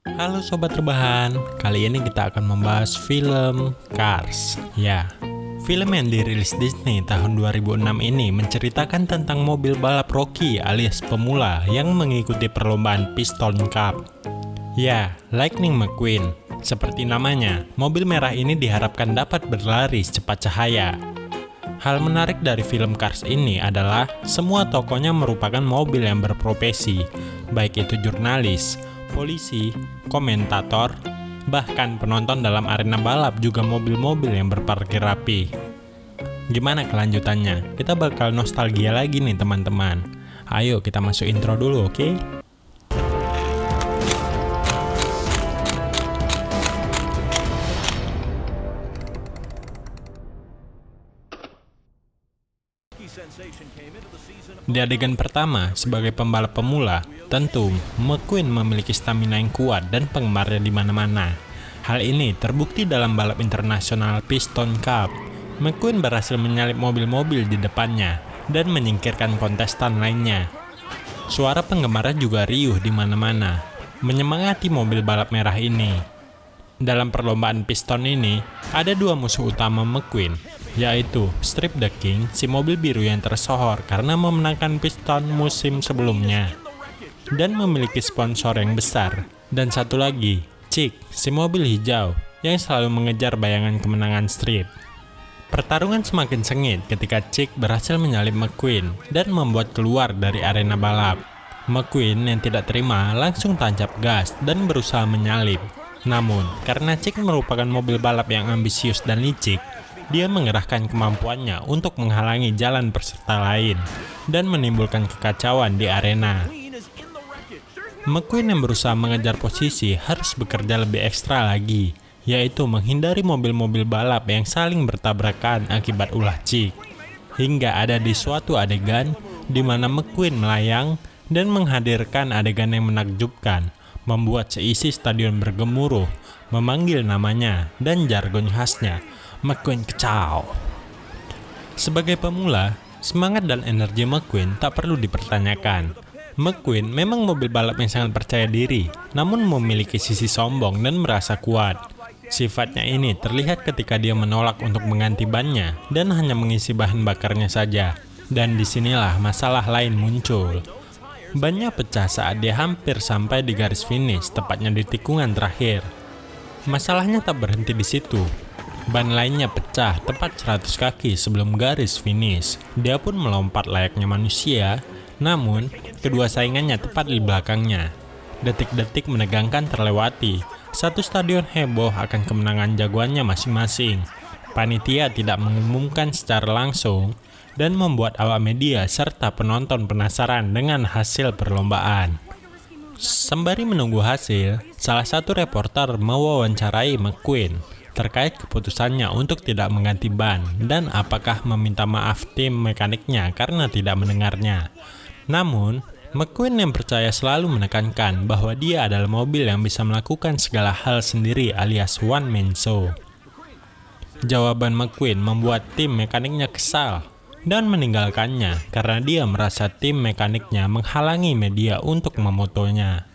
Halo sobat rebahan, kali ini kita akan membahas film Cars. Ya, film yang dirilis Disney tahun 2006 ini menceritakan tentang mobil balap Rocky alias pemula yang mengikuti perlombaan Piston Cup. Ya, Lightning McQueen. Seperti namanya, mobil merah ini diharapkan dapat berlari secepat cahaya. Hal menarik dari film Cars ini adalah semua tokohnya merupakan mobil yang berprofesi, baik itu jurnalis, polisi, komentator, bahkan penonton dalam arena balap juga mobil-mobil yang berparkir rapi. Gimana kelanjutannya? Kita bakal nostalgia lagi nih teman-teman. Ayo kita masuk intro dulu, oke? Di adegan pertama, sebagai pembalap pemula, tentu McQueen memiliki stamina yang kuat dan penggemarnya di mana-mana. Hal ini terbukti dalam balap internasional Piston Cup. McQueen berhasil menyalip mobil-mobil di depannya dan menyingkirkan kontestan lainnya. Suara penggemarnya juga riuh di mana-mana, menyemangati mobil balap merah ini. Dalam perlombaan piston ini, ada dua musuh utama McQueen, yaitu Strip the King, si mobil biru yang tersohor karena memenangkan piston musim sebelumnya dan memiliki sponsor yang besar, dan satu lagi, Chick, si mobil hijau yang selalu mengejar bayangan kemenangan Strip. Pertarungan semakin sengit ketika Chick berhasil menyalip McQueen dan membuat keluar dari arena balap. McQueen yang tidak terima langsung tancap gas dan berusaha menyalip. Namun, karena Chick merupakan mobil balap yang ambisius dan licik, dia mengerahkan kemampuannya untuk menghalangi jalan peserta lain dan menimbulkan kekacauan di arena. McQueen yang berusaha mengejar posisi harus bekerja lebih ekstra lagi, yaitu menghindari mobil-mobil balap yang saling bertabrakan akibat ulah Chick. Hingga ada di suatu adegan di mana McQueen melayang dan menghadirkan adegan yang menakjubkan, membuat seisi stadion bergemuruh, memanggil namanya dan jargon khasnya, McQueen kacau. Sebagai pemula, semangat dan energi McQueen tak perlu dipertanyakan. McQueen memang mobil balap yang sangat percaya diri, namun memiliki sisi sombong dan merasa kuat. Sifatnya ini terlihat ketika dia menolak untuk mengganti bannya dan hanya mengisi bahan bakarnya saja. Dan disinilah masalah lain muncul. Bannya pecah saat dia hampir sampai di garis finish, tepatnya di tikungan terakhir. Masalahnya tak berhenti di situ. Ban lainnya pecah tepat 100 kaki sebelum garis finish. Dia pun melompat layaknya manusia, namun kedua saingannya tepat di belakangnya. Detik-detik menegangkan terlewati. Satu stadion heboh akan kemenangan jagoannya masing-masing. Panitia tidak mengumumkan secara langsung dan membuat awak media serta penonton penasaran dengan hasil perlombaan. Sembari menunggu hasil, salah satu reporter mewawancarai McQueen terkait keputusannya untuk tidak mengganti ban dan apakah meminta maaf tim mekaniknya karena tidak mendengarnya. Namun, McQueen yang percaya selalu menekankan bahwa dia adalah mobil yang bisa melakukan segala hal sendiri alias one man show. Jawaban McQueen membuat tim mekaniknya kesal dan meninggalkannya karena dia merasa tim mekaniknya menghalangi media untuk memotonya.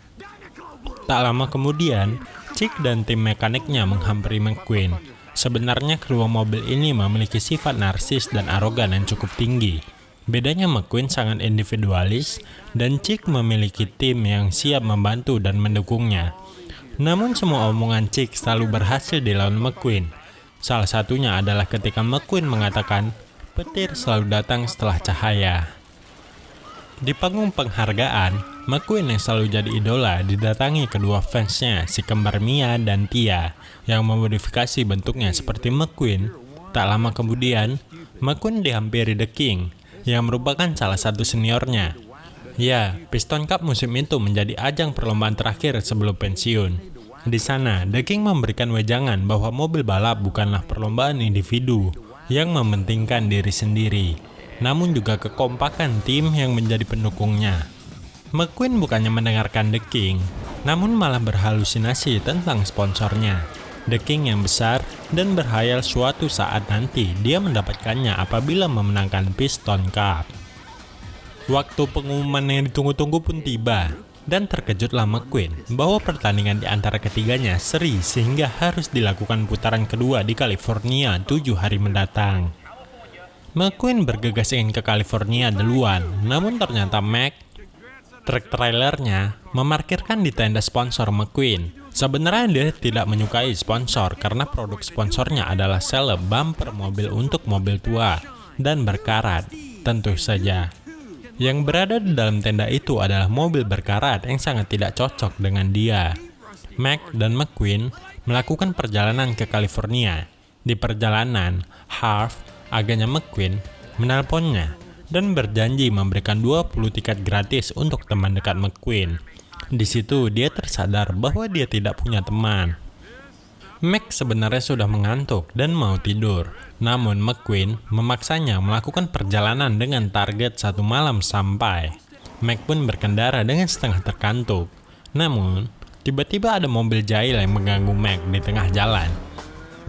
Tak lama kemudian, Chick dan tim mekaniknya menghampiri McQueen. Sebenarnya kedua mobil ini memiliki sifat narsis dan arogan yang cukup tinggi. Bedanya McQueen sangat individualis dan Chick memiliki tim yang siap membantu dan mendukungnya. Namun semua omongan Chick selalu berhasil dilawan McQueen. Salah satunya adalah ketika McQueen mengatakan, petir selalu datang setelah cahaya. Di panggung penghargaan, McQueen yang selalu jadi idola didatangi kedua fansnya, si kembar Mia dan Tia, yang memodifikasi bentuknya seperti McQueen. Tak lama kemudian, McQueen dihampiri The King, yang merupakan salah satu seniornya. Ya, Piston Cup musim itu menjadi ajang perlombaan terakhir sebelum pensiun. Di sana, The King memberikan wejangan bahwa mobil balap bukanlah perlombaan individu yang mementingkan diri sendiri, namun juga kekompakan tim yang menjadi pendukungnya. McQueen bukannya mendengarkan The King, namun malah berhalusinasi tentang sponsornya, The King yang besar, dan berhayal suatu saat nanti dia mendapatkannya apabila memenangkan Piston Cup. Waktu pengumuman yang ditunggu-tunggu pun tiba. Dan terkejutlah McQueen bahwa pertandingan di antara ketiganya seri sehingga harus dilakukan putaran kedua di California 7 hari mendatang. McQueen bergegas ingin ke California duluan, namun ternyata Mac, truk trailernya, memarkirkan di tenda sponsor McQueen. Sebenarnya dia tidak menyukai sponsor karena produk sponsornya adalah seleb bumper mobil untuk mobil tua dan berkarat, tentu saja. Yang berada di dalam tenda itu adalah mobil berkarat yang sangat tidak cocok dengan dia. Mac dan McQueen melakukan perjalanan ke California. Di perjalanan, Harv, agennya McQueen, menelponnya dan berjanji memberikan 20 tiket gratis untuk teman dekat McQueen. Di situ dia tersadar bahwa dia tidak punya teman. Mac sebenarnya sudah mengantuk dan mau tidur. Namun McQueen memaksanya melakukan perjalanan dengan target 1 malam sampai. Mac pun berkendara dengan setengah terkantuk. Namun, tiba-tiba ada mobil jahil yang mengganggu Mac di tengah jalan.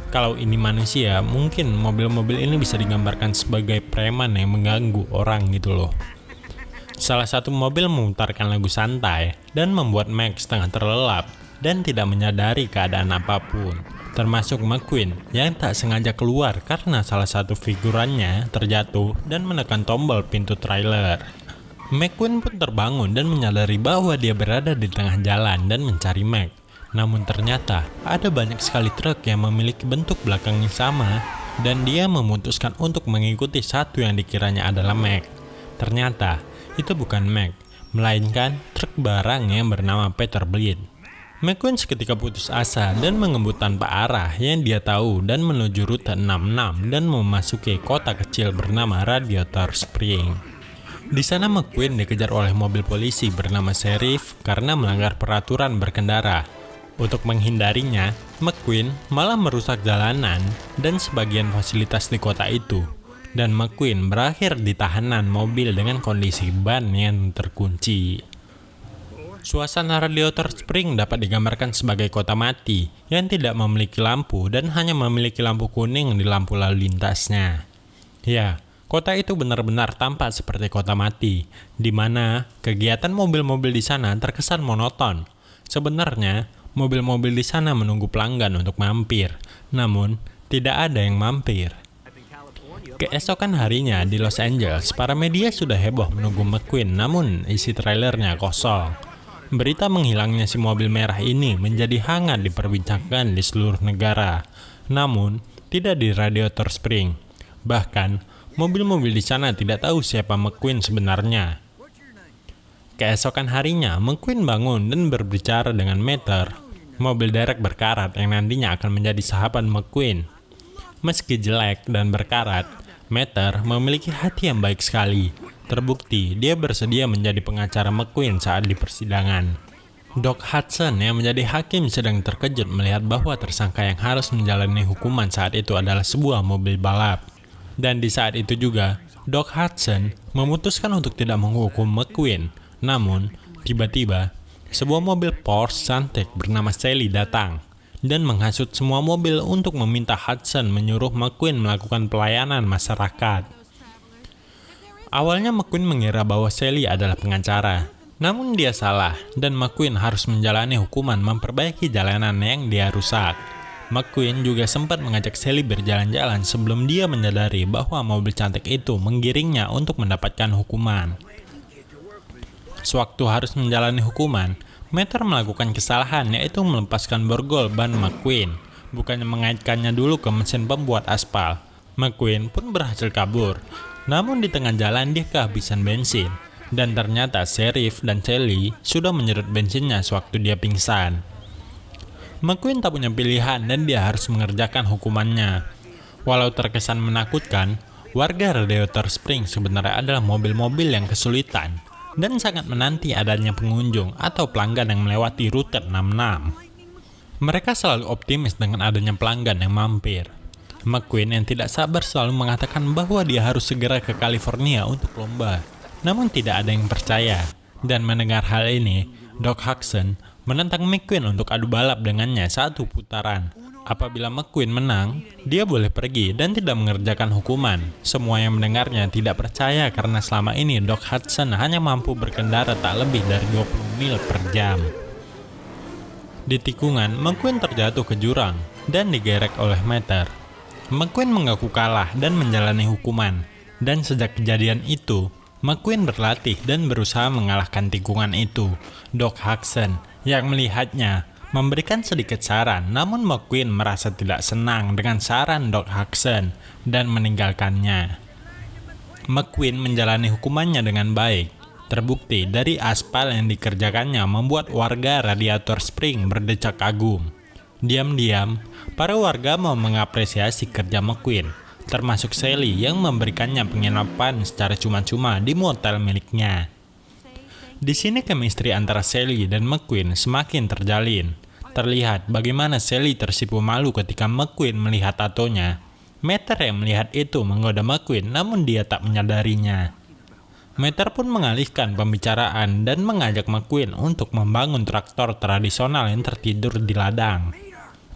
Kalau ini manusia, mungkin mobil-mobil ini bisa digambarkan sebagai preman yang mengganggu orang gitu loh. Salah satu mobil memutarkan lagu santai dan membuat Mac setengah terlelap dan tidak menyadari keadaan apapun, termasuk McQueen yang tak sengaja keluar karena salah satu figurannya terjatuh dan menekan tombol pintu trailer. McQueen pun terbangun dan menyadari bahwa dia berada di tengah jalan dan mencari Mac. Namun ternyata ada banyak sekali truk yang memiliki bentuk belakang yang sama dan dia memutuskan untuk mengikuti satu yang dikiranya adalah Mac. Ternyata itu bukan Mac, melainkan truk barang yang bernama Peter Bleed. McQueen seketika putus asa dan mengebut tanpa arah yang dia tahu dan menuju rute 66 dan memasuki kota kecil bernama Radiator Spring. Di sana McQueen dikejar oleh mobil polisi bernama Sheriff karena melanggar peraturan berkendara. Untuk menghindarinya, McQueen malah merusak jalanan dan sebagian fasilitas di kota itu. Dan McQueen berakhir di tahanan mobil dengan kondisi ban yang terkunci. Suasana Radiator Spring dapat digambarkan sebagai kota mati yang tidak memiliki lampu dan hanya memiliki lampu kuning di lampu lalu lintasnya. Ya, kota itu benar-benar tampak seperti kota mati, di mana kegiatan mobil-mobil di sana terkesan monoton. Sebenarnya, mobil-mobil di sana menunggu pelanggan untuk mampir, namun tidak ada yang mampir. Keesokan harinya di Los Angeles, para media sudah heboh menunggu McQueen, namun isi trailernya kosong. Berita menghilangnya si mobil merah ini menjadi hangat diperbincangkan di seluruh negara. Namun, tidak di Radiator Spring. Bahkan, mobil-mobil di sana tidak tahu siapa McQueen sebenarnya. Keesokan harinya, McQueen bangun dan berbicara dengan Meter, mobil derek berkarat yang nantinya akan menjadi sahabat McQueen. Meski jelek dan berkarat, Meter memiliki hati yang baik sekali. Terbukti, dia bersedia menjadi pengacara McQueen saat di persidangan. Doc Hudson yang menjadi hakim sedang terkejut melihat bahwa tersangka yang harus menjalani hukuman saat itu adalah sebuah mobil balap. Dan di saat itu juga, Doc Hudson memutuskan untuk tidak menghukum McQueen. Namun, tiba-tiba, sebuah mobil Porsche cantik bernama Sally datang dan menghasut semua mobil untuk meminta Hudson menyuruh McQueen melakukan pelayanan masyarakat. Awalnya McQueen mengira bahwa Sally adalah pengacara, namun dia salah dan McQueen harus menjalani hukuman memperbaiki jalanan yang dia rusak. McQueen juga sempat mengajak Sally berjalan-jalan sebelum dia menyadari bahwa mobil cantik itu menggiringnya untuk mendapatkan hukuman. Sewaktu harus menjalani hukuman, Meter melakukan kesalahan yaitu melepaskan borgol ban McQueen, bukannya mengaitkannya dulu ke mesin pembuat aspal. McQueen pun berhasil kabur. Namun di tengah jalan dia kehabisan bensin, dan ternyata Sheriff dan Sally sudah menyedot bensinnya sewaktu dia pingsan. McQueen tak punya pilihan dan dia harus mengerjakan hukumannya. Walau terkesan menakutkan, warga Radiator Spring sebenarnya adalah mobil-mobil yang kesulitan dan sangat menanti adanya pengunjung atau pelanggan yang melewati rute 66. Mereka selalu optimis dengan adanya pelanggan yang mampir. McQueen yang tidak sabar selalu mengatakan bahwa dia harus segera ke California untuk lomba. Namun tidak ada yang percaya. Dan mendengar hal ini, Doc Hudson menantang McQueen untuk adu balap dengannya satu putaran. Apabila McQueen menang, dia boleh pergi dan tidak mengerjakan hukuman. Semua yang mendengarnya tidak percaya karena selama ini Doc Hudson hanya mampu berkendara tak lebih dari 20 mil per jam. Di tikungan, McQueen terjatuh ke jurang dan digerek oleh Mater. McQueen mengaku kalah dan menjalani hukuman. Dan sejak kejadian itu, McQueen berlatih dan berusaha mengalahkan tikungan itu. Doc Hudson yang melihatnya memberikan sedikit saran, namun McQueen merasa tidak senang dengan saran Doc Hudson dan meninggalkannya. McQueen menjalani hukumannya dengan baik. Terbukti dari aspal yang dikerjakannya membuat warga Radiator Springs berdecak kagum. Diam-diam, para warga mau mengapresiasi kerja McQueen, termasuk Sally yang memberikannya penginapan secara cuma-cuma di motel miliknya. Di sini chemistry antara Sally dan McQueen semakin terjalin. Terlihat bagaimana Sally tersipu malu ketika McQueen melihat tatonya. Mater yang melihat itu menggoda McQueen namun dia tak menyadarinya. Mater pun mengalihkan pembicaraan dan mengajak McQueen untuk membangun traktor tradisional yang tertidur di ladang.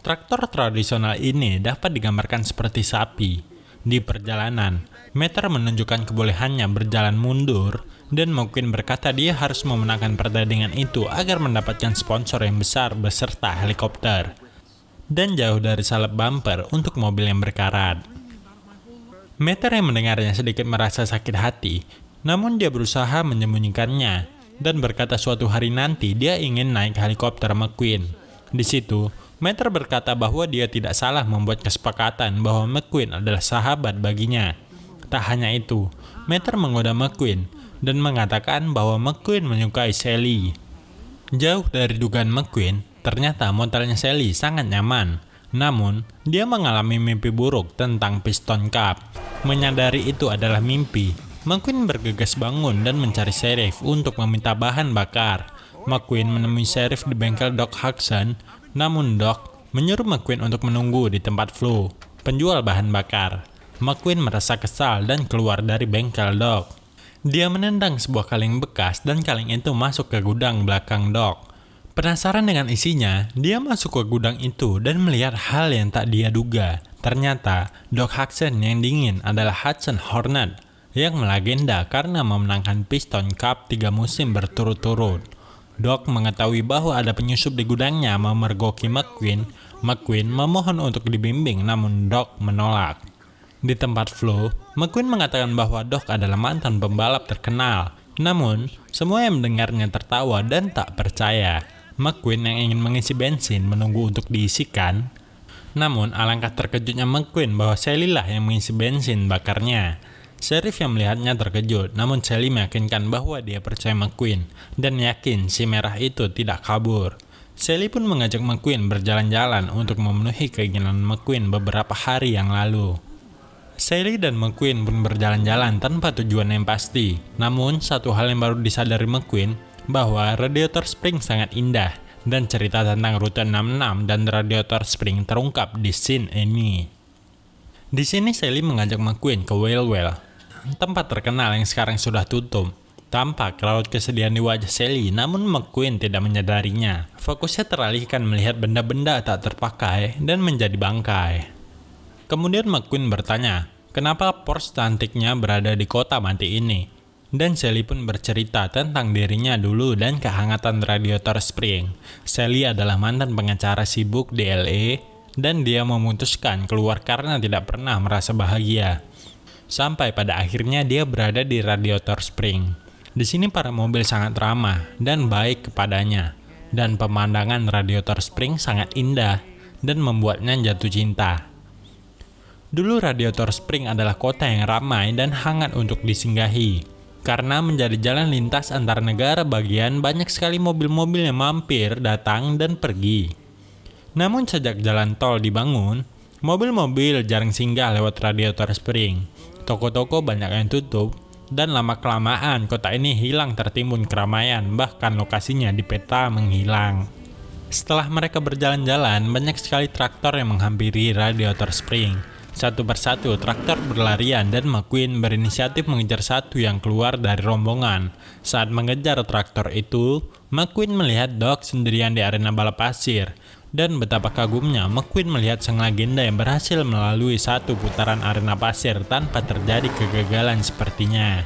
Traktor tradisional ini dapat digambarkan seperti sapi. Di perjalanan, Mater menunjukkan kebolehannya berjalan mundur dan McQueen berkata dia harus memenangkan pertandingan itu agar mendapatkan sponsor yang besar beserta helikopter dan jauh dari salep bumper untuk mobil yang berkarat. Mater yang mendengarnya sedikit merasa sakit hati, namun dia berusaha menyembunyikannya dan berkata suatu hari nanti dia ingin naik helikopter McQueen. Di situ, Mater berkata bahwa dia tidak salah membuat kesepakatan bahwa McQueen adalah sahabat baginya. Tak hanya itu, Mater menggoda McQueen dan mengatakan bahwa McQueen menyukai Sally. Jauh dari dugaan McQueen, ternyata motelnya Sally sangat nyaman. Namun, dia mengalami mimpi buruk tentang Piston Cup. Menyadari itu adalah mimpi, McQueen bergegas bangun dan mencari Sheriff untuk meminta bahan bakar. McQueen menemui Sheriff di bengkel Doc Hudson, namun Doc menyuruh McQueen untuk menunggu di tempat Flo, penjual bahan bakar. McQueen merasa kesal dan keluar dari bengkel Doc. Dia menendang sebuah kaleng bekas dan kaleng itu masuk ke gudang belakang Doc. Penasaran dengan isinya, dia masuk ke gudang itu dan melihat hal yang tak dia duga. Ternyata, Doc Hudson yang dingin adalah Hudson Hornet yang melegenda karena memenangkan Piston Cup 3 musim berturut-turut. Doc mengetahui bahwa ada penyusup di gudangnya memergoki McQueen. McQueen memohon untuk dibimbing namun Doc menolak. Di tempat Flo, McQueen mengatakan bahwa Doc adalah mantan pembalap terkenal. Namun, semua yang mendengarnya tertawa dan tak percaya. McQueen yang ingin mengisi bensin menunggu untuk diisikan. Namun, alangkah terkejutnya McQueen bahwa Sally lah yang mengisi bensin bakarnya. Sheriff yang melihatnya terkejut, namun Sally meyakinkan bahwa dia percaya McQueen dan yakin si merah itu tidak kabur. Sally pun mengajak McQueen berjalan-jalan untuk memenuhi keinginan McQueen beberapa hari yang lalu. Sally dan McQueen pun berjalan-jalan tanpa tujuan yang pasti. Namun, satu hal yang baru disadari McQueen bahwa Radiator Springs sangat indah dan cerita tentang Rute 66 dan Radiator Springs terungkap di scene ini. Di sini Sally mengajak McQueen ke Whale Well, tempat terkenal yang sekarang sudah tutup. Tampak raut kesedihan di wajah Sally, namun McQueen tidak menyadarinya. Fokusnya teralihkan melihat benda-benda tak terpakai dan menjadi bangkai. Kemudian McQueen bertanya, kenapa Porsche cantiknya berada di kota mati ini? Dan Sally pun bercerita tentang dirinya dulu dan kehangatan Radiator Springs. Sally adalah mantan pengacara sibuk di LA dan dia memutuskan keluar karena tidak pernah merasa bahagia. Sampai pada akhirnya dia berada di Radiator Springs. Di sini para mobil sangat ramah dan baik kepadanya. Dan pemandangan Radiator Springs sangat indah dan membuatnya jatuh cinta. Dulu Radiator Springs adalah kota yang ramai dan hangat untuk disinggahi. Karena menjadi jalan lintas antar negara bagian, banyak sekali mobil-mobil yang mampir, datang, dan pergi. Namun sejak jalan tol dibangun, mobil-mobil jarang singgah lewat Radiator Springs. Toko-toko banyak yang tutup, dan lama-kelamaan kota ini hilang tertimbun keramaian, bahkan lokasinya di peta menghilang. Setelah mereka berjalan-jalan, banyak sekali traktor yang menghampiri Radiator Springs. Satu persatu traktor berlarian dan McQueen berinisiatif mengejar satu yang keluar dari rombongan. Saat mengejar traktor itu, McQueen melihat Doc sendirian di arena balap pasir. Dan betapa kagumnya McQueen melihat sang legenda yang berhasil melalui satu putaran arena pasir tanpa terjadi kegagalan sepertinya.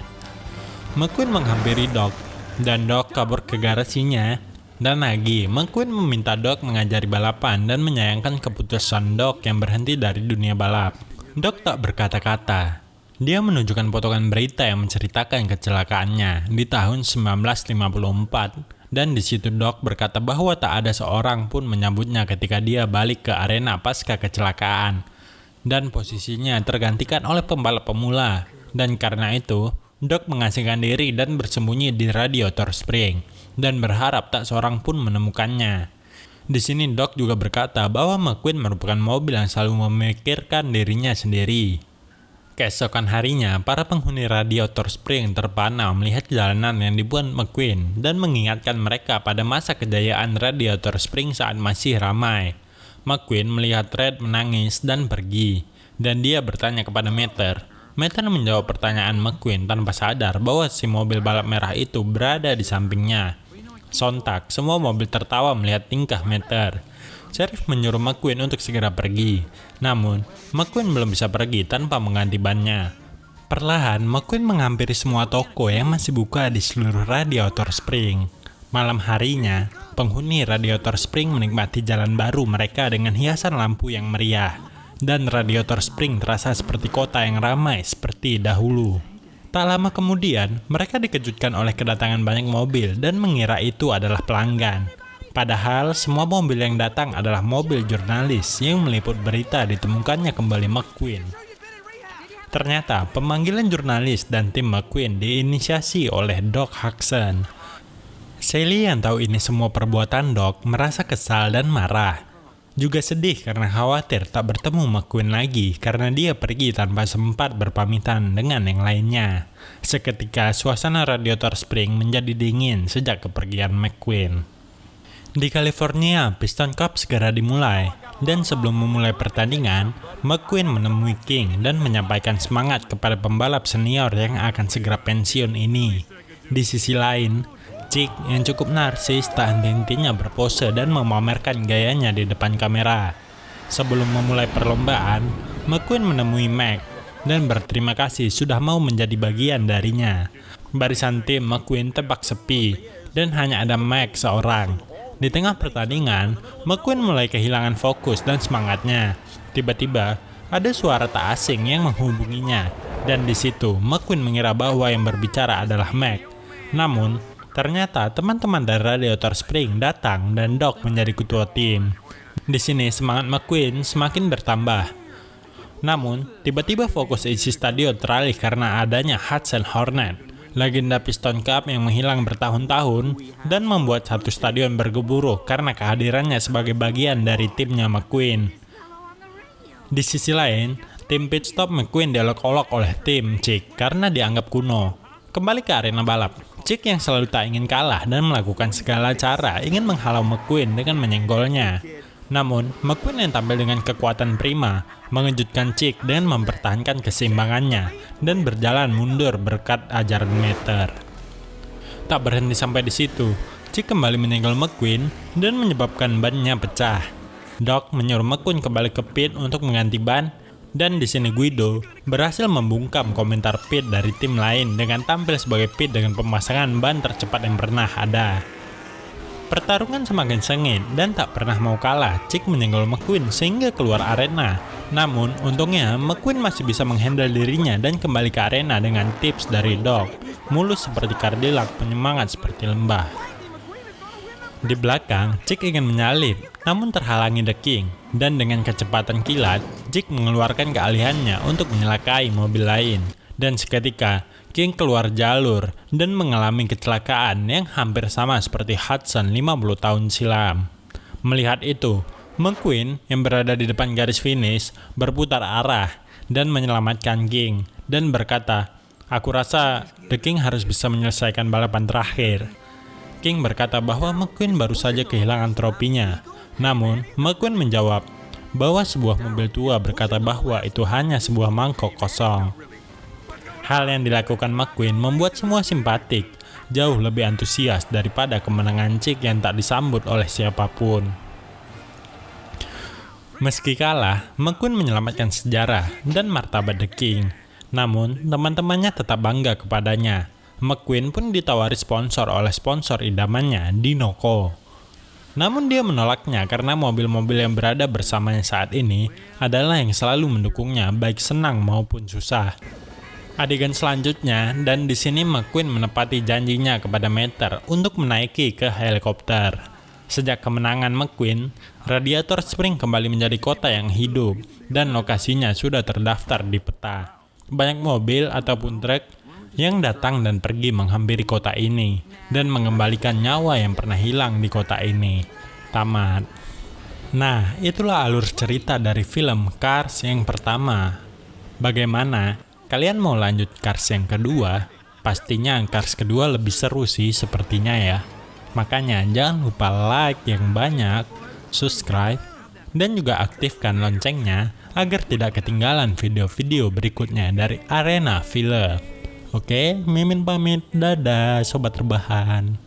McQueen menghampiri Doc, dan Doc kabur ke garasinya. Dan lagi, McQueen meminta Doc mengajari balapan dan menyayangkan keputusan Doc yang berhenti dari dunia balap. Doc tak berkata-kata. Dia menunjukkan potongan berita yang menceritakan kecelakaannya di tahun 1954. Dan di situ Doc berkata bahwa tak ada seorang pun menyambutnya ketika dia balik ke arena pasca kecelakaan. Dan posisinya tergantikan oleh pembalap pemula. Dan karena itu, Doc mengasingkan diri dan bersembunyi di radiator spring. Dan berharap tak seorang pun menemukannya. Di sini Doc juga berkata bahwa McQueen merupakan mobil yang selalu memikirkan dirinya sendiri. Keesokan harinya, para penghuni radiator spring terpana melihat jalanan yang dibuat McQueen dan mengingatkan mereka pada masa kejayaan radiator spring saat masih ramai. McQueen melihat Red menangis dan pergi, dan dia bertanya kepada Meter. Meter menjawab pertanyaan McQueen tanpa sadar bahwa si mobil balap merah itu berada di sampingnya. Sontak, semua mobil tertawa melihat tingkah Meter. Sheriff menyuruh McQueen untuk segera pergi. Namun, McQueen belum bisa pergi tanpa mengganti bannya. Perlahan, McQueen menghampiri semua toko yang masih buka di seluruh radiator spring. Malam harinya, penghuni radiator spring menikmati jalan baru mereka dengan hiasan lampu yang meriah. Dan radiator spring terasa seperti kota yang ramai seperti dahulu. Tak lama kemudian, mereka dikejutkan oleh kedatangan banyak mobil dan mengira itu adalah pelanggan. Padahal semua mobil yang datang adalah mobil jurnalis yang meliput berita ditemukannya kembali McQueen. Ternyata pemanggilan jurnalis dan tim McQueen diinisiasi oleh Doc Hudson. Sally yang tahu ini semua perbuatan Doc merasa kesal dan marah. Juga sedih karena khawatir tak bertemu McQueen lagi karena dia pergi tanpa sempat berpamitan dengan yang lainnya. Seketika suasana radiator spring menjadi dingin sejak kepergian McQueen. Di California, Piston Cup segera dimulai, dan sebelum memulai pertandingan, McQueen menemui King dan menyampaikan semangat kepada pembalap senior yang akan segera pensiun ini. Di sisi lain, Chick yang cukup narsis tak henti-hentinya berpose dan memamerkan gayanya di depan kamera. Sebelum memulai perlombaan, McQueen menemui Mac dan berterima kasih sudah mau menjadi bagian darinya. Barisan tim McQueen tampak sepi, dan hanya ada Mac seorang. Di tengah pertandingan, McQueen mulai kehilangan fokus dan semangatnya. Tiba-tiba, ada suara tak asing yang menghubunginya, dan di situ McQueen mengira bahwa yang berbicara adalah Mac. Namun, ternyata teman-teman dari radiator spring datang dan Doc menjadi ketua tim. Di sini semangat McQueen semakin bertambah. Namun, tiba-tiba fokus isi stadion teralih karena adanya Hudson Hornet, legenda Piston Cup yang menghilang bertahun-tahun dan membuat satu stadion bergemuruh karena kehadirannya sebagai bagian dari timnya McQueen. Di sisi lain, tim pit stop McQueen diolok-olok oleh tim Chick karena dianggap kuno. Kembali ke arena balap, Chick yang selalu tak ingin kalah dan melakukan segala cara ingin menghalau McQueen dengan menyenggolnya. Namun, McQueen yang tampil dengan kekuatan prima mengejutkan Chick dengan mempertahankan keseimbangannya dan berjalan mundur berkat ajaran Meter. Tak berhenti sampai di situ, Chick kembali menyenggol McQueen dan menyebabkan bannya pecah. Doc menyuruh McQueen kembali ke pit untuk mengganti ban, dan di sini Guido berhasil membungkam komentar pit dari tim lain dengan tampil sebagai pit dengan pemasangan ban tercepat yang pernah ada. Pertarungan semakin sengit dan tak pernah mau kalah. Chick menyenggol McQueen sehingga keluar arena. Namun, untungnya McQueen masih bisa menghandle dirinya dan kembali ke arena dengan tips dari Doc. Mulus seperti Cadillac, penyemangat seperti lembah. Di belakang, Chick ingin menyalip, namun terhalangi The King. Dan dengan kecepatan kilat, Chick mengeluarkan keahliannya untuk menyelakai mobil lain. Dan seketika, King keluar jalur dan mengalami kecelakaan yang hampir sama seperti Hudson 50 tahun silam. Melihat itu, McQueen yang berada di depan garis finish berputar arah dan menyelamatkan King dan berkata, "Aku rasa The King harus bisa menyelesaikan balapan terakhir." King berkata bahwa McQueen baru saja kehilangan tropinya. Namun, McQueen menjawab bahwa sebuah mobil tua berkata bahwa itu hanya sebuah mangkok kosong. Hal yang dilakukan McQueen membuat semua simpatik, jauh lebih antusias daripada kemenangan Chick yang tak disambut oleh siapapun. Meski kalah, McQueen menyelamatkan sejarah dan martabat The King. Namun, teman-temannya tetap bangga kepadanya. McQueen pun ditawari sponsor oleh sponsor idamannya, Dinoco. Namun dia menolaknya karena mobil-mobil yang berada bersamanya saat ini adalah yang selalu mendukungnya baik senang maupun susah. Adegan selanjutnya, dan di sini McQueen menepati janjinya kepada Mater untuk menaiki ke helikopter. Sejak kemenangan McQueen, Radiator Spring kembali menjadi kota yang hidup dan lokasinya sudah terdaftar di peta. Banyak mobil ataupun truk yang datang dan pergi menghampiri kota ini dan mengembalikan nyawa yang pernah hilang di kota ini. Tamat. Nah, itulah alur cerita dari film Cars yang pertama. Bagaimana? Kalian mau lanjut Cars yang kedua? Pastinya Cars kedua lebih seru sih sepertinya ya. Makanya jangan lupa like yang banyak, subscribe, dan juga aktifkan loncengnya agar tidak ketinggalan video-video berikutnya dari Arena Film. Oke, Mimin pamit, dadah sobat rebahan.